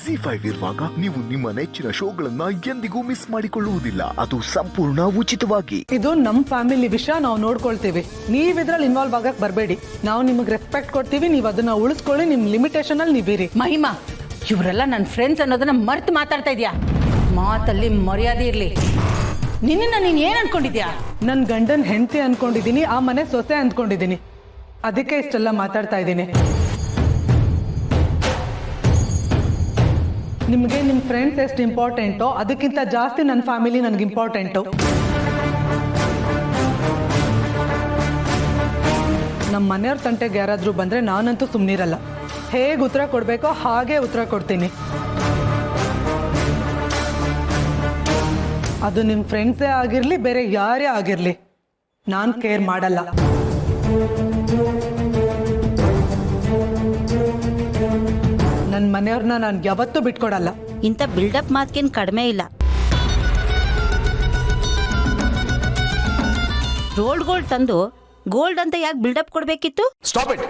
ZEE5 ಇರುವಾಗ ನೀವು ನಿಮ್ಮ ನೆಚ್ಚಿನ ಶೋಗಳನ್ನ ಎಂದಿಗೂ ಮಿಸ್ ಮಾಡಿಕೊಳ್ಳುವುದಿಲ್ಲ. ಅದು ಸಂಪೂರ್ಣ ಉಚಿತವಾಗಿ. ಇದು ನಮ್ ಫ್ಯಾಮಿಲಿ ವಿಷಯ, ನಾವು ನೋಡ್ಕೊಳ್ತೀವಿ. ನೀವ್ ಇದ್ರಲ್ಲಿ ಇನ್ವಾಲ್ವ್ ಆಗಕ್ ಬರ್ಬೇಡಿ. ನಾವು ನಿಮಗೆ ರೆಸ್ಪೆಕ್ಟ್ ಕೊಡ್ತೀವಿ, ನೀವ್ ಅದನ್ನ ಉಳಿಸ್ಕೊಳ್ಳಿ. ನಿಮ್ ಲಿಮಿಟೇಷನ್ ಅಲ್ಲಿ ನೀವಿರಿ. ಮಹಿಮಾ, ಇವರೆಲ್ಲ ನನ್ನ ಫ್ರೆಂಡ್ಸ್ ಅನ್ನೋದನ್ನ ಮರ್ತು ಮಾತಾಡ್ತಾ ಇದೀಯಾ? ಮಾತಲ್ಲಿ ಮರ್ಯಾದೆ ಇರ್ಲಿ. ನಿನ್ನ ನೀನ್ ಏನ್ ಅನ್ಕೊಂಡಿದ್ಯಾ? ನನ್ ಗಂಡನ್ ಹೆಂಡತಿ ಅನ್ಕೊಂಡಿದೀನಿ, ಆ ಮನೆ ಸೊಸೆ ಅನ್ಕೊಂಡಿದೀನಿ. ಅದಕ್ಕೆ ಇಷ್ಟೆಲ್ಲ ಮಾತಾಡ್ತಾ ಇದ್ದೀನಿ. ನಿಮಗೆ ನಿಮ್ಮ ಫ್ರೆಂಡ್ಸ್ ಎಷ್ಟು ಇಂಪಾರ್ಟೆಂಟೋ ಅದಕ್ಕಿಂತ ಜಾಸ್ತಿ ನನ್ನ ಫ್ಯಾಮಿಲಿ ನನಗೆ ಇಂಪಾರ್ಟೆಂಟು. ನಮ್ಮ ಮನೆಯವ್ರ ತಂಟೆಗೆ ಯಾರಾದರೂ ಬಂದರೆ ನಾನಂತೂ ಸುಮ್ಮನಿರಲ್ಲ. ಹೇಗೆ ಉತ್ತರ ಕೊಡಬೇಕೋ ಹಾಗೆ ಉತ್ತರ ಕೊಡ್ತೀನಿ. ಅದು ನಿಮ್ಮ ಫ್ರೆಂಡ್ಸೇ ಆಗಿರಲಿ, ಬೇರೆ ಯಾರೇ ಆಗಿರಲಿ, ನಾನು ಕೇರ್ ಮಾಡಲ್ಲ. ನನ್ನ ಮನೆಯವ್ರನ್ನ ನಾನು ಯಾವತ್ತೂ ಬಿಟ್ಕೊಡಲ್ಲ. ಇಂಥ ಬಿಲ್ಡಪ್ ಮಾತ್ಕೇನು ಕಡಿಮೆ ಇಲ್ಲ. ಗೋಲ್ಡ್ ತಂದು ಗೋಲ್ಡ್ ಅಂತ ಯಾಕೆ ಬಿಲ್ಡಪ್ ಕೊಡ್ಬೇಕಿತ್ತು? Stop it.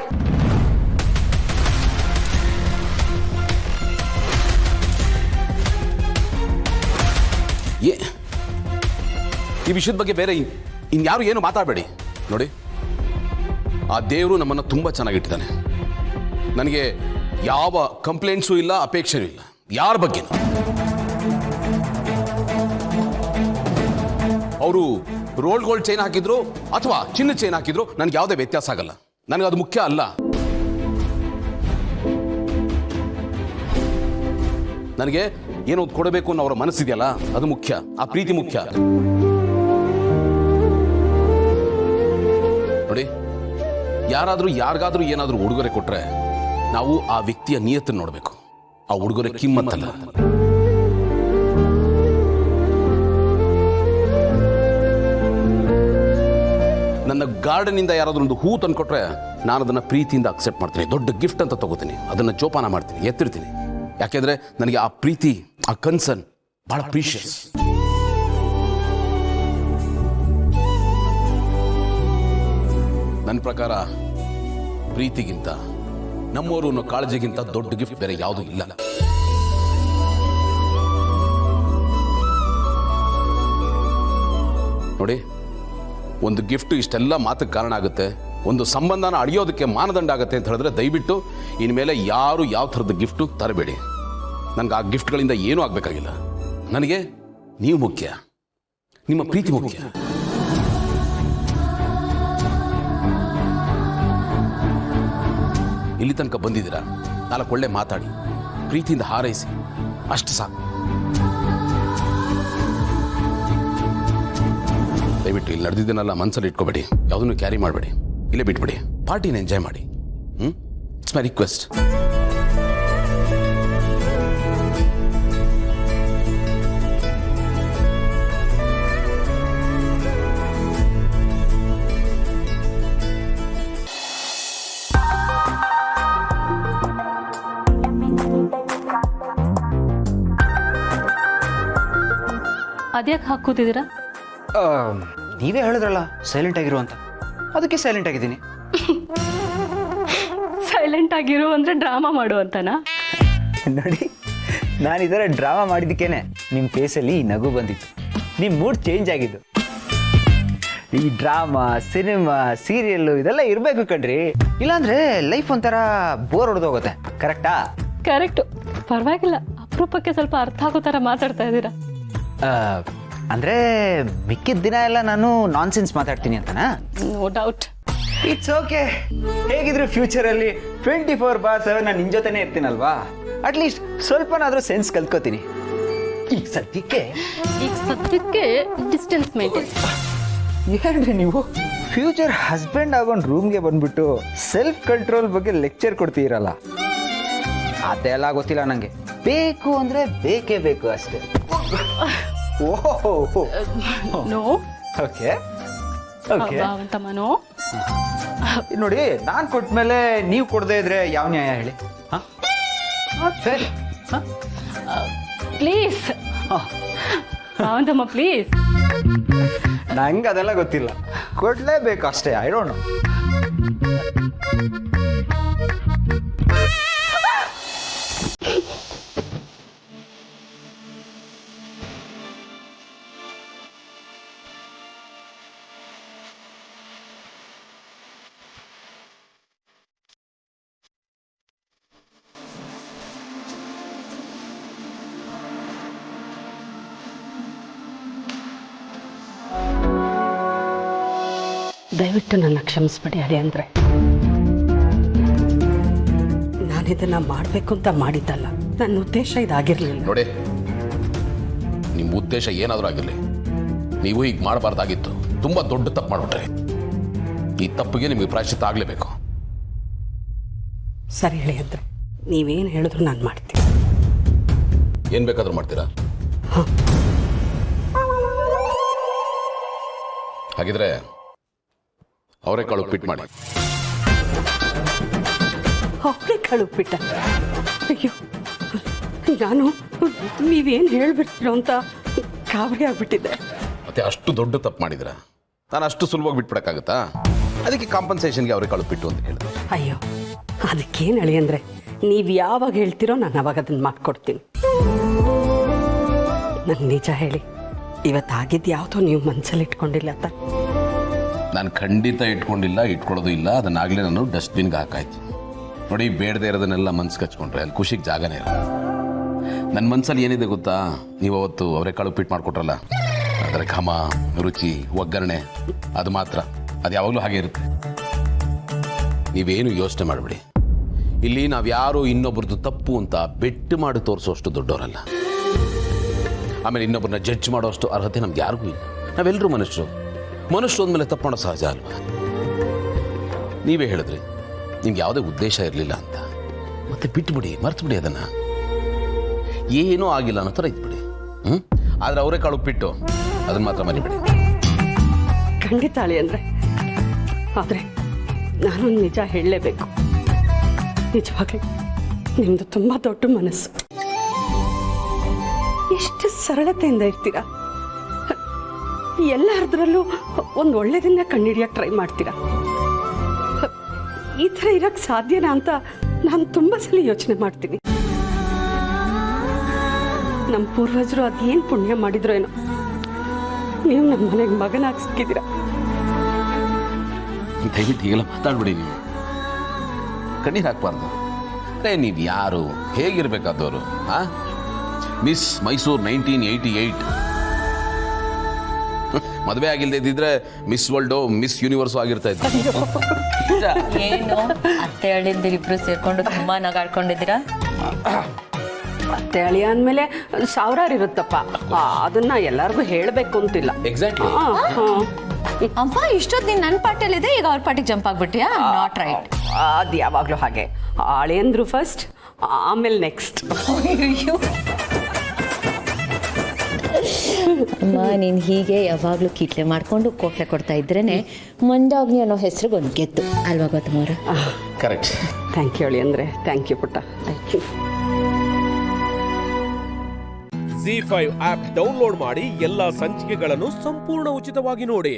ಈ ವಿಷಯದ ಬಗ್ಗೆ ಬೇರೆ ಇನ್ಯಾರು ಏನು ಮಾತಾಡಬೇಡಿ. ನೋಡಿ, ಆ ದೇವರು ನಮ್ಮನ್ನು ತುಂಬ ಚೆನ್ನಾಗಿಟ್ಟಿದ್ದಾನೆ. ನನಗೆ ಯಾವ ಕಂಪ್ಲೇಂಟ್ಸು ಇಲ್ಲ, ಅಪೇಕ್ಷೆನೂ ಇಲ್ಲ ಯಾರ ಬಗ್ಗೆ. ಅವರು ಗೋಲ್ಡ್ ಚೈನ್ ಹಾಕಿದ್ರು ಅಥವಾ ಚಿನ್ನ ಚೈನ್ ಹಾಕಿದ್ರು ನನಗೆ ಯಾವುದೇ ವ್ಯತ್ಯಾಸ ಆಗಲ್ಲ. ನನಗೆ ಅದು ಮುಖ್ಯ ಅಲ್ಲ. ನನಗೆ ಏನೋ ಕೊಡಬೇಕು ಅನ್ನೋ ಅವರ ಮನಸ್ಸಿದೆಯಲ್ಲ, ಅದು ಮುಖ್ಯ. ಆ ಪ್ರೀತಿ ಮುಖ್ಯ. ನೋಡಿ, ಯಾರಾದರೂ ಯಾರಿಗಾದ್ರೂ ಏನಾದರೂ ಉಡುಗೊರೆ ಕೊಟ್ರೆ ನಾವು ಆ ವ್ಯಕ್ತಿಯ ನಿಯತ್ತನ್ನು ನೋಡಬೇಕು, ಆ ಉಡುಗೊರೆ ಕಿಮ್ಮತ್ತಲ್ಲ. ನನ್ನ ಗಾರ್ಡನಿಂದ ಯಾರಾದ್ರೂ ಒಂದು ಹೂ ತಂದುಕೊಟ್ರೆ ನಾನು ಅದನ್ನು ಪ್ರೀತಿಯಿಂದ ಅಕ್ಸೆಪ್ಟ್ ಮಾಡ್ತೀನಿ. ದೊಡ್ಡ ಗಿಫ್ಟ್ ಅಂತ ತಗೋತೀನಿ, ಅದನ್ನು ಜೋಪಾನ ಮಾಡ್ತೀನಿ, ಎತ್ತಿರ್ತೀನಿ. ಯಾಕೆಂದ್ರೆ ನನಗೆ ಆ ಪ್ರೀತಿ, ಆ ಕನ್ಸರ್ನ್ ಬಹಳ ಪ್ರೀಷಿಯಸ್. ನನ್ನ ಪ್ರಕಾರ ಪ್ರೀತಿಗಿಂತ, ನಮ್ಮವರು ಅನ್ನೋ ಕಾಳಜಿಗಿಂತ ದೊಡ್ಡ ಗಿಫ್ಟ್ ಬೇರೆ ಯಾವುದೂ ಇಲ್ಲ. ನೋಡಿ, ಒಂದು ಗಿಫ್ಟ್ ಇಷ್ಟೆಲ್ಲ ಮಾತಕ್ಕೆ ಕಾರಣ ಆಗುತ್ತೆ, ಒಂದು ಸಂಬಂಧನ ಅಳಿಯೋದಕ್ಕೆ ಮಾನದಂಡ ಆಗುತ್ತೆ ಅಂತ ಹೇಳಿದ್ರೆ ದಯವಿಟ್ಟು ಇನ್ಮೇಲೆ ಯಾರು ಯಾವ ಥರದ ಗಿಫ್ಟು ತರಬೇಡಿ. ನನಗೆ ಆ ಗಿಫ್ಟ್ಗಳಿಂದ ಏನೂ ಆಗಬೇಕಾಗಿಲ್ಲ. ನನಗೆ ನೀವು ಮುಖ್ಯ, ನಿಮ್ಮ ಪ್ರೀತಿ ಮುಖ್ಯ. ಇಲ್ಲಿ ತನಕ ಬಂದಿದ್ದೀರಾ, 4 ಒಳ್ಳೆ ಮಾತಾಡಿ, ಪ್ರೀತಿಯಿಂದ ಹಾರೈಸಿ, ಅಷ್ಟು ಸಾಕು. ದಯವಿಟ್ಟು ಇಲ್ಲಿ ನಡೆದಿದ್ದನ್ನೆಲ್ಲ ಮನಸ್ಸಲ್ಲಿ ಇಟ್ಕೋಬೇಡಿ, ಯಾವುದನ್ನು ಕ್ಯಾರಿ ಮಾಡಬೇಡಿ, ಇಲ್ಲೇ ಬಿಟ್ಬಿಡಿ. ಪಾರ್ಟಿನ ಎಂಜಾಯ್ ಮಾಡಿ. It's my request. ಅದ್ಯಾಕೆ ಹಾಕೂತಿದ್ದೀರಾ? ನೀವೇ ಹೇಳಿದ್ರಲ್ಲ ಸೈಲೆಂಟ್ ಆಗಿರು ಅಂತ, ಅದಕ್ಕೆ ಸೈಲೆಂಟ್ ಆಗಿದ್ದೀನಿ. ಸೈಲೆಂಟ್ ಆಗಿರು ಅಂದ್ರೆ ಡ್ರಾಮಾ ಮಾಡು ಅಂತನಾ? ನೋಡಿ, ನಾನು ಇದರ ಡ್ರಾಮಾ ಮಾಡಿದ್ದಕ್ಕೇನೆ ನಿಮ್ಮ ಫೇಸಲ್ಲಿ ನಗು ಬಂದಿತ್ತು, ನಿಮ್ಮ ಮೂಡ್ ಚೇಂಜ್ ಆಗಿದ್ದು. ಈ ಡ್ರಾಮಾ, ಸಿನಿಮಾ, ಸೀರಿಯಲ್ಲು ಇದೆಲ್ಲ ಇರಬೇಕು ಕಣ್ರಿ, ಇಲ್ಲಾಂದ್ರೆ ಲೈಫ್ ಒಂಥರ ಬೋರ್ ಹೊಡೆದೋಗುತ್ತೆ. ಕರೆಕ್ಟಾ? ಕರೆಕ್ಟು. ಪರವಾಗಿಲ್ಲ, ಅಪರೂಪಕ್ಕೆ ಸ್ವಲ್ಪ ಅರ್ಥ ಆಗೋ ಥರ ಮಾತಾಡ್ತಾ ಇದ್ದೀರಾ. ಅಂದ್ರೆ ಮಿಕ್ಕಿದ ದಿನ ಎಲ್ಲ ನಾನು ನಾನ್ ಸೆನ್ಸ್ ಮಾತಾಡ್ತೀನಿ ಅಂತನಾ? No doubt. It's okay. ಹೇಗಿದ್ರು ಫ್ಯೂಚರಲ್ಲಿ 24/7 ನಾನು ನಿನ್ ಜೊತೆನೇ ಇರ್ತೀನಲ್ವಾ, ಅಟ್ಲೀಸ್ಟ್ ಸ್ವಲ್ಪನಾದ್ರೂ ಸೆನ್ಸ್ ಕಲ್ತ್ಕೋತೀನಿ. ಈಗ ಸದ್ಯಕ್ಕೆ ಡಿಸ್ಟೆನ್ಸ್ ಮೇಂಟೈನ್. ಏನ್ರಿ ನೀವು ಫ್ಯೂಚರ್ ಹಸ್ಬೆಂಡ್ ಆಗೊಂಡು ರೂಮ್ಗೆ ಬಂದ್ಬಿಟ್ಟು ಸೆಲ್ಫ್ ಕಂಟ್ರೋಲ್ ಬಗ್ಗೆ ಲೆಕ್ಚರ್ ಕೊಡ್ತೀರಲ್ಲ, ಅದೆಲ್ಲ ಗೊತ್ತಿಲ್ಲ ನಂಗೆ. ಬೇಕು ಅಂದ್ರೆ ಬೇಕೇ ಬೇಕು ಅಷ್ಟೇ. ಓಹೋ, ನೋ. ಓಕೆ ಓಕೆ ತಮ್ಮನೋ, ನೋಡಿ, ನಾನು ಕೊಟ್ಮೇಲೆ ನೀವು ಕೊಡದೇ ಇದ್ರೆ ಯಾವ ನ್ಯಾಯ ಹೇಳಿ? ಪ್ಲೀಸ್ ತಮ್ಮ, ಪ್ಲೀಸ್. ನಂಗೆ ಅದೆಲ್ಲ ಗೊತ್ತಿಲ್ಲ, ಕೊಡ್ಲೇಬೇಕು ಅಷ್ಟೇ. I don't know. ದಯವಿಟ್ಟು ನನ್ನ ಕ್ಷಮಿಸ್ಬಿಡಿ ಅದೇ ಅಂದರೆ ನಾನಿದನ್ನು ಮಾಡಬೇಕು ಅಂತ ಮಾಡಿದ್ದಲ್ಲ. ನನ್ನ ಉದ್ದೇಶ ಇದಾಗಿರಲಿಲ್ಲ. ನೋಡಿ, ನಿಮ್ಮ ಉದ್ದೇಶ ಏನಾದರೂ ಆಗಿರಲಿ, ನೀವು ಈಗ ಮಾಡಬಾರ್ದಾಗಿತ್ತು. ತುಂಬ ದೊಡ್ಡ ತಪ್ಪು ಮಾಡಿಬಿಟ್ರೆ ಈ ತಪ್ಪಿಗೆ ನಿಮಗೆ ಪ್ರಾಯಶ್ಚಿತ್ತ ಆಗಲೇಬೇಕು. ಸರಿ ಹೇಳಿ ಅಂದರೆ ನೀವೇನು ಹೇಳಿದ್ರು ನಾನು ಮಾಡ್ತೀನಿ. ಏನು ಬೇಕಾದರೂ ಮಾಡ್ತೀರಾ? ಹಾಗಿದ್ರೆ ಅವರೆಕಾಳು ಉಪ್ಪಿಟ್ಟು ಮಾಡಿ. ಅವರೆಕಾಳು ಉಪ್ಪಿಟ್ಟ? ಅಯ್ಯೋ, ನಾನು ನೀವೇನು ಹೇಳ್ಬಿಡ್ತೀರೋ ಅಂತ ಕಾವಡಿ ಆಗ್ಬಿಟ್ಟಿದ್ದೆ. ಮತ್ತೆ ಅಷ್ಟು ದೊಡ್ಡ ತಪ್ಪು ಮಾಡಿದ್ರ ನಾನು ಅಷ್ಟು ಸುಲಭವಾಗಿ ಬಿಟ್ಬಿಡಕ್ಕಾಗತ್ತಾ? ಅದಕ್ಕೆ ಕಾಂಪನ್ಸೇಷನ್ಗೆ ಅವರೆಕಾಳು ಉಪ್ಪಿಟ್ಟು ಅಂತ ಹೇಳಿದೆ. ಅಯ್ಯೋ, ಅದಕ್ಕೇನು ಹೇಳಿ ಅಂದರೆ ನೀವು ಯಾವಾಗ ಹೇಳ್ತೀರೋ ನಾನು ಅವಾಗ ಅದನ್ನು ಮಾಡಿಕೊಡ್ತೀನಿ. ನನಗೆ ನಿಜ ಹೇಳಿ, ಇವತ್ತಾಗಿದ್ದು ಯಾವುದೋ ನೀವು ಮನಸ್ಸಲ್ಲಿ ಇಟ್ಕೊಂಡಿಲ್ಲ ಅಂತ. ನಾನು ಖಂಡಿತ ಇಟ್ಕೊಳ್ಳೋದು ಇಲ್ಲ. ಅದನ್ನಾಗಲೇ ನಾನು ಡಸ್ಟ್ಬಿನ್ಗೆ ಹಾಕಾಯ್ತು. ನೋಡಿ, ಬೇಡದೇ ಇರೋದನ್ನೆಲ್ಲ ಮನ್ಸು ಕಚ್ಕೊಂಡ್ರೆ ಅಲ್ಲಿ ಖುಷಿಗೆ ಜಾಗನೇ ಇರಲ್ಲ. ನನ್ನ ಮನಸ್ಸಲ್ಲಿ ಏನಿದೆ ಗೊತ್ತಾ? ನೀವು ಅವತ್ತು ಅವರೆಕಾಳು ಉಪ್ಪಿಟ್ಟು ಮಾಡಿಕೊಟ್ರಲ್ಲ, ಅದರ ಘಮ, ರುಚಿ, ಒಗ್ಗರಣೆ, ಅದು ಮಾತ್ರ ಅದು ಯಾವಾಗಲೂ ಹಾಗೆ ಇರುತ್ತೆ. ನೀವೇನು ಯೋಚನೆ ಮಾಡಬೇಡಿ. ಇಲ್ಲಿ ನಾವ್ಯಾರು ಇನ್ನೊಬ್ರದ್ದು ತಪ್ಪು ಅಂತ ಬೆಟ್ಟು ಮಾಡಿ ತೋರಿಸೋಷ್ಟು ದೊಡ್ಡವರಲ್ಲ. ಆಮೇಲೆ ಇನ್ನೊಬ್ಬರನ್ನ ಜಡ್ಜ್ ಮಾಡೋಷ್ಟು ಅರ್ಹತೆ ನಮ್ಗೆ ಯಾರಿಗೂ ಇಲ್ಲ. ನಾವೆಲ್ಲರೂ ಮನುಷ್ಯರು ಅಂದಮೇಲೆ ತಪ್ಪು ಮಾಡೋ ಸಹಜ ಅಲ್ವಾ? ನೀವೇ ಹೇಳಿದ್ರಿ ನಿಮ್ಗೆ ಯಾವುದೇ ಉದ್ದೇಶ ಇರಲಿಲ್ಲ ಅಂತ. ಮತ್ತೆ ಬಿಟ್ಬಿಡಿ, ಮರ್ತ್ಬಿಡಿ, ಅದನ್ನು ಏನೂ ಆಗಿಲ್ಲ ಅನ್ನೋ ಥರ ಇದ್ಬಿಡಿ. ಆದರೆ ಅವರೆಕಾಳು ಉಪ್ಪಿಟ್ಟು ಅದನ್ನು ಮಾತ್ರ ಮರಿಬೇಡಿ. ಖಂಡಿತ ಅಳಿ ಅಂದರೆ, ಆದರೆ ನಾನೊಂದು ನಿಜ ಹೇಳಲೇಬೇಕು. ನಿಜವಾಗ್ಲೂ ನಿಮ್ಮದು ತುಂಬ ದೊಡ್ಡ ಮನಸ್ಸು. ಎಷ್ಟು ಸರಳತೆಯಿಂದ ಇರ್ತೀರಾ. ಎಲ್ಲರದ್ರಲ್ಲೂ ಒಂದು ಒಳ್ಳೆಯದನ್ನ ಕಂಡುಹಿಡಿಯೋಕ್ಕೆ ಟ್ರೈ ಮಾಡ್ತೀರಾ. ಈ ಥರ ಇರೋಕ್ಕೆ ಸಾಧ್ಯನಾ ಅಂತ ನಾನು ತುಂಬ ಸಲ ಯೋಚನೆ ಮಾಡ್ತೀನಿ. ನಮ್ಮ ಪೂರ್ವಜರು ಅದೇನು ಪುಣ್ಯ ಮಾಡಿದ್ರು ಏನೋ, ನೀವು ನಮ್ಮ ಮನೆಗೆ ಮಗನಾಗಿ ಸಿಕ್ಕಿದ್ದೀರಾ. ದಯವಿಟ್ಟು ಹೀಗೆಲ್ಲ ಮಾತಾಡ್ಬಿಡಿ. ನೀವು ಕಣ್ಣೀರು ಹಾಕ್ಬಾರ್ದು. ನೀವು ಯಾರು, ಹೇಗಿರ್ಬೇಕಾದವರು? ಮಿಸ್ ಮೈಸೂರು 1988. ಮದುವೆ ಆಗಿಲ್ಲದೆ ಇದ್ದಿದ್ರೆ ಮಿಸ್ ವರ್ಲ್ಡು, ಮಿಸ್ ಯೂನಿವರ್ಸು ಆಗಿರ್ತಾ ಇತ್ತು. ಏನು ಅತ್ತೆ ಹೇಳಿದ್ದಿರಿಬ್ರು ಸೇರ್ಕೊಂಡು ತುಂಬಾ ನಗಾಡ್ಕೊಂಡಿದ್ದೀರಾ? ಅತ್ತೆ ಅಳಿಯ ಅಂದಮೇಲೆ ಸಾವಿರಾರು ಇರುತ್ತಪ್ಪ. ಅದನ್ನ ಎಲ್ಲರಿಗೂ ಹೇಳಬೇಕು ಅಂತಿಲ್ಲ. ಎಕ್ಸಾಕ್ಟ್ಲಿ. ಅಮ್ಮ, ಇಷ್ಟೊತ್ತು ನೀನು ನನ್ನ ಪಾರ್ಟಿಯಲ್ಲಿದೆ, ಈಗ ಅವ್ರ ಪಾರ್ಟಿಗೆ ಜಂಪ್ ಆಗ್ಬಿಟ್ಟಿಯಾ? Not right. ಅದು ಯಾವಾಗಲೂ ಹಾಗೆ. ಅಳಿಯಂದ್ರು ಫಸ್ಟ್, ಆಮೇಲೆ ನೆಕ್ಸ್ಟ್. ಅಮ್ಮ, ನೀನು ಹೀಗೆ ಯಾವಾಗಲೂ ಕೀಟ್ಲೆ ಮಾಡ್ಕೊಂಡು ಕೋಟ್ಲೆ ಕೊಡ್ತಾ ಇದ್ರೇನೆ ಮಂಡಾಗ್ನಿ ಅನ್ನೋ ಹೆಸರಿಗೊಂದು ಗೆದ್ದು ಅಲ್ವಾ ಗೌತಮವ್ರ? ಕರೆಕ್ಟ್. ಥ್ಯಾಂಕ್ ಯು ಅಳಿ ಅಂದರೆ. ಥ್ಯಾಂಕ್ ಯು ಪುಟ್ಟ. Thank you. ZEE5 app download ಮಾಡಿ ಎಲ್ಲಾ ಸಂಚಿಕೆಗಳನ್ನು ಸಂಪೂರ್ಣ ಉಚಿತವಾಗಿ ನೋಡಿ.